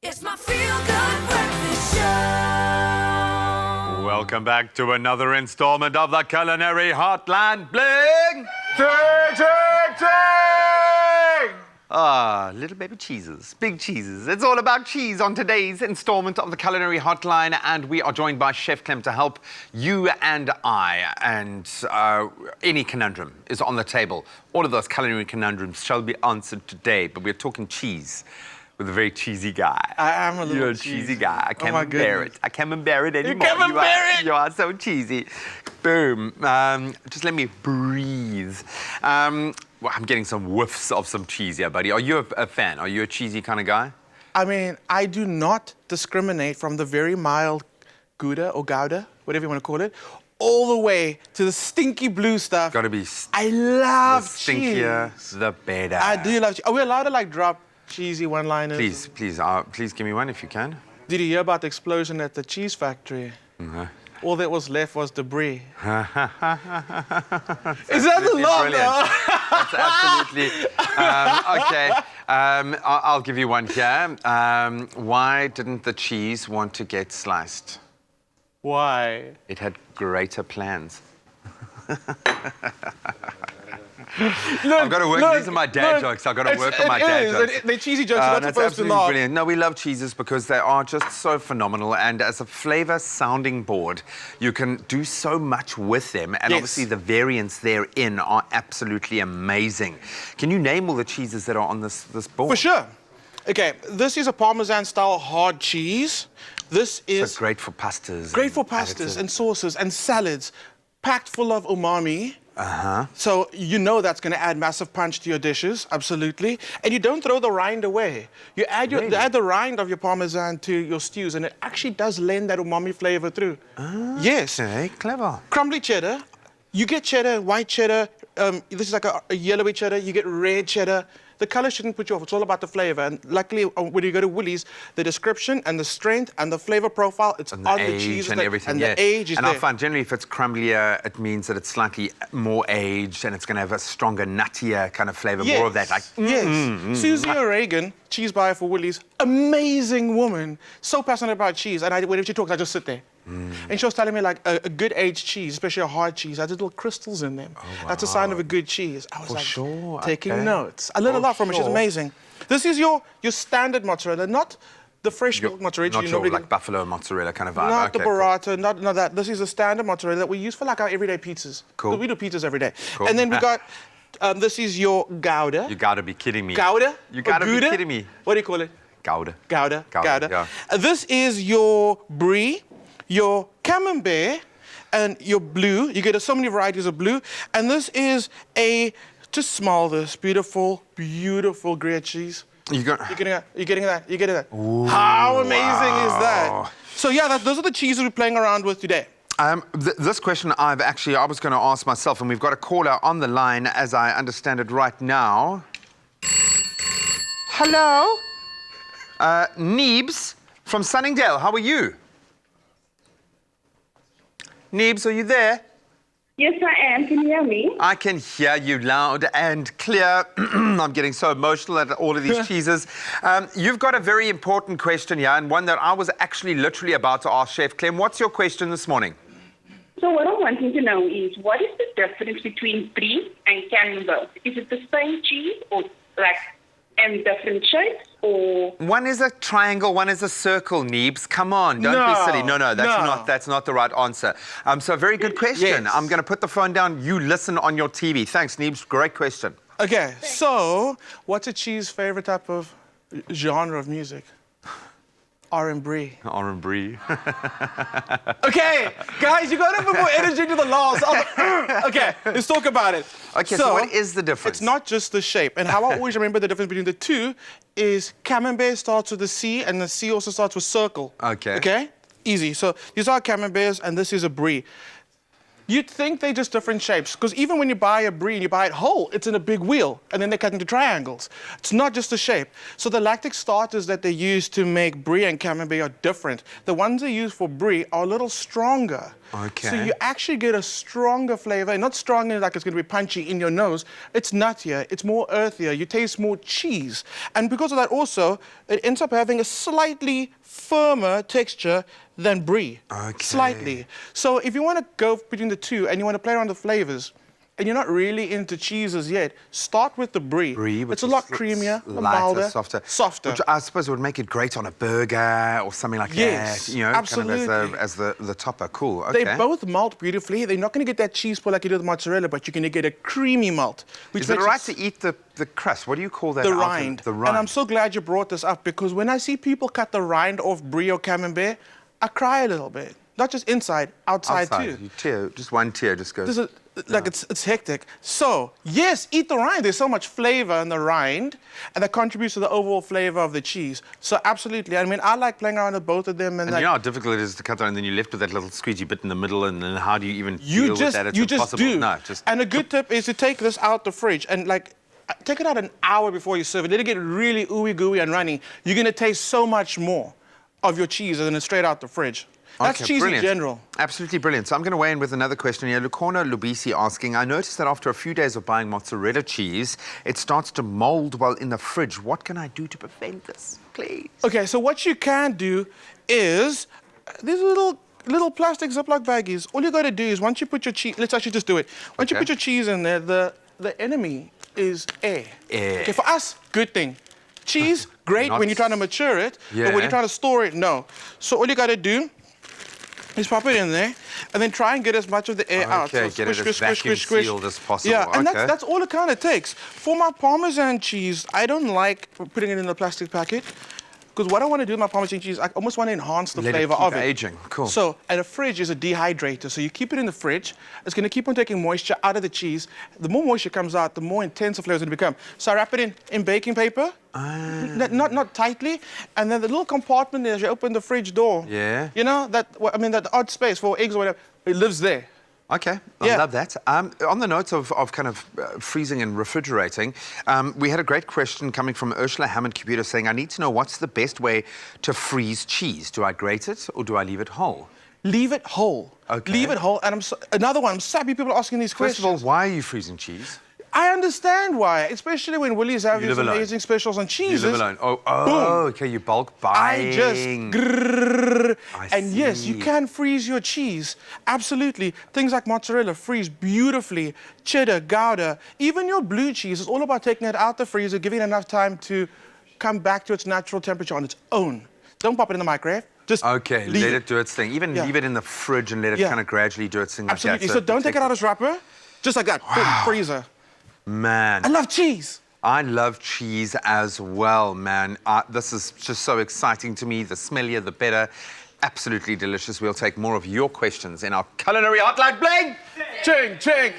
It's my feel-good breakfast show. Welcome back to another installment of the Culinary Hotline. Bling! Ting, ting, ting! Little baby cheeses, big cheeses. It's all about cheese on today's installment of the Culinary Hotline, and we are joined by Chef Clem to help you and I. And any conundrum is on the table. All of those culinary conundrums shall be answered today, but we're talking cheese with a very cheesy guy. I am a little You're a cheesy. cheesy guy. I can't my bear it. goodness. I can't bear it anymore. can't bear it. You are so cheesy. Boom. Just let me breathe. Well, I'm getting some whiffs of some cheese here, buddy. Are you a fan? Are you a cheesy kind of guy? I mean, I do not discriminate from the very mild Gouda or Gouda, whatever you want to call it, all the way to the stinky blue stuff. Gotta be I love the stinkier, cheese. the better. I do love cheese. Are we allowed to like drop cheesy one-liners? Please give me one if you can. Did you hear about the explosion at the cheese factory? No. All that was left was debris. Is that the Absolutely law? brilliant. That's absolutely... okay, I'll give you one here. Why didn't the cheese want to get sliced? Why? It had greater plans. I've got to work. These are my dad jokes. I've got to work on my dad jokes. They're cheesy jokes. You're not That's supposed to absolutely laugh. brilliant. No, we love cheeses because they are just so phenomenal. And as a flavor sounding board, you can do so much with them. And Yes. obviously the variants therein are absolutely amazing. Can you name all the cheeses that are on this board? For sure. Okay, this is a Parmesan-style hard cheese. This is So great for pastas. great for and pastas additives. and sauces and salads, packed full of umami. Uh-huh. So you know that's going to add massive punch to your dishes, absolutely. And you don't throw the rind away. You add Really? add the rind of your Parmesan to your stews, and it actually does lend that umami flavor through. Yes. Okay, clever. Crumbly cheddar. You get cheddar, white cheddar. This is like a yellowy cheddar. You get red cheddar. The color shouldn't put you off. It's all about the flavor. And luckily, when you go to Woolies, the description and the strength and the flavor profile, it's And on the the age cheese and everything, and yeah. the age is and there. I find generally if it's crumblier, it means that it's slightly more aged and it's going to have a stronger, nuttier kind of flavor, more of that. Like, Yes. Susie O'Regan, cheese buyer for Woolies, amazing woman, so passionate about cheese. And whenever she talks, I just sit there. And she was telling me like a good aged cheese, especially a hard cheese, has little crystals in them. That's a sign of a good cheese. I was For like sure, taking okay. notes. I learned a For lot from her. She's sure. amazing. This is your standard mozzarella, not the fresh milk mozzarella. Not you your normally like buffalo mozzarella kind of vibe. not Okay, the cool. burrata, not that. This is a standard mozzarella that we use for like our everyday pizzas. Cool. We do pizzas every day. Cool. And then we got, this is your Gouda. You gotta be kidding me. Gouda? You or gotta be Gouda? kidding me. What do you call it? Gouda. Gouda. Gouda, yeah. This is your brie, your camembert, and your blue. You get so many varieties of blue. And this is just smell this, beautiful, beautiful Gruyere cheese. You got... You're getting that? How amazing is that? So yeah, those are the cheeses we're playing around with today. This question I was going to ask myself, and we've got a caller on the line, as I understand it right now. Hello? Neebs from Sunningdale, how are you? Neebs, are you there? Yes, I am. Can you hear me? I can hear you loud and clear. I'm getting so emotional at all of these cheeses. You've got a very important question here, and one that I was actually literally about to ask Chef Clem. What's your question this morning? So what I'm wanting to know is, what is the difference between brie and camembert? Is it the same cheese, or like, and different shapes, or? One is a triangle, one is a circle, Neebs. Come on, don't be silly. No, that's not the right answer. So very good question. Yes. I'm going to put the phone down. You listen on your TV. Thanks, Neebs. Great question. Okay, so what's a cheese favorite type of genre of music? R&B. R&B. Okay, guys, you gotta put more energy to the last. Okay, let's talk about it. Okay, so what is the difference? It's not just the shape. And how I always remember the difference between the two is camembert starts with a C, and the C also starts with circle. Okay. Okay? Easy. So these are camemberts, and this is a brie. You'd think they're just different shapes, because even when you buy a brie and you buy it whole, it's in a big wheel, and then they cut into triangles. It's not just the shape. So the lactic starters that they use to make brie and camembert are different. The ones they use for brie are a little stronger. Okay. So you actually get a stronger flavor, not stronger like it's going to be punchy in your nose. It's nuttier, it's more earthier, you taste more cheese. And because of that also, it ends up having a slightly firmer texture than brie. Okay. Slightly. So if you want to go between the two and you want to play around the flavors, and you're not really into cheeses yet, start with the brie. Brie, which it's a is lot creamier, lighter, milder, softer. Which I suppose would make it great on a burger or something like Yes, that. You know, absolutely. kind of as the topper. Cool. Okay. They both melt beautifully. They're not going to get that cheese pull like you do with mozzarella, but you're going to get a creamy melt. Which Is it makes all right to eat the crust? What do you call that? the outer- rind. The rind. And I'm so glad you brought this up, because when I see people cut the rind off brie or camembert, I cry a little bit. Not just inside, outside too. You tear, just one tear just goes. This is, like it's hectic. So yes, eat the rind. There's so much flavor in the rind, and that contributes to the overall flavor of the cheese. So absolutely. I mean, I like playing around with both of them. And And like, you know how difficult it is to cut down, and then you're left with that little squeegee bit in the middle, and then how do you even you deal just with that? It's you just impossible. do. No, just And a good tip is to take this out the fridge and like take it out an hour before you serve it. Let it get really ooey gooey and runny. You're gonna taste so much more of your cheese than it's straight out the fridge. That's Okay, cheese brilliant. in general. Absolutely brilliant. So I'm going to weigh in with another question here. Lucorna Lubisi asking, I noticed that after a few days of buying mozzarella cheese, it starts to mold while in the fridge. What can I do to prevent this, please? Okay, so what you can do is these little plastic Ziploc baggies. All you got to do is once you put your cheese, let's actually just do it. Once you Okay. put your cheese in there, the enemy is air. Air. Okay, for us, good thing. Cheese, great Not- when you're trying to mature it, but Yeah. when you're trying to store it, no. So all you got to do is pop it in there, and then try and get as much of the air out. Okay, So get it as vacuum sealed as possible. Yeah, and Okay. that's all it kind of takes. For my Parmesan cheese, I don't like putting it in a plastic packet, because what I want to do with my Parmesan cheese, I almost want to enhance the Let it flavor keep of it. aging. Cool. So, and a fridge is a dehydrator, so you keep it in the fridge. It's going to keep on taking moisture out of the cheese. The more moisture comes out, the more intense the flavor is going to become. So I wrap it in baking paper, not tightly, and then the little compartment as you open the fridge door. Yeah. You know that that odd space for eggs or whatever. It lives there. Okay, I Yeah. love that. On the note of kind of freezing and refrigerating, we had a great question coming from Ursula Hammond Computer saying, I need to know what's the best way to freeze cheese. Do I grate it or do I leave it whole? Leave it whole. Okay. Leave it whole. And another one. I'm so happy people are asking these First of questions. all, why are you freezing cheese? I understand why, especially when Woolies have You these live alone. amazing specials on You cheeses. live alone. Oh, okay, you bulk I buying. just grrrr. I And yes, you see. can freeze your cheese. Absolutely. Things like mozzarella freeze beautifully. Cheddar, Gouda, even your blue cheese. It's all about taking it out the freezer, giving it enough time to come back to its natural temperature on its own. Don't pop it in the microwave. Just Okay, leave let it do its thing. Even Yeah. leave it in the fridge and let it Yeah. kind of gradually do its thing like Absolutely. that. So don't take it out of its wrapper. Just like that. Boom, freezer. Man. I love cheese. I love cheese as well, man. This is just so exciting to me. The smellier, the better. Absolutely delicious. We'll take more of your questions in our Culinary Hotline. Bling! Ching, ching.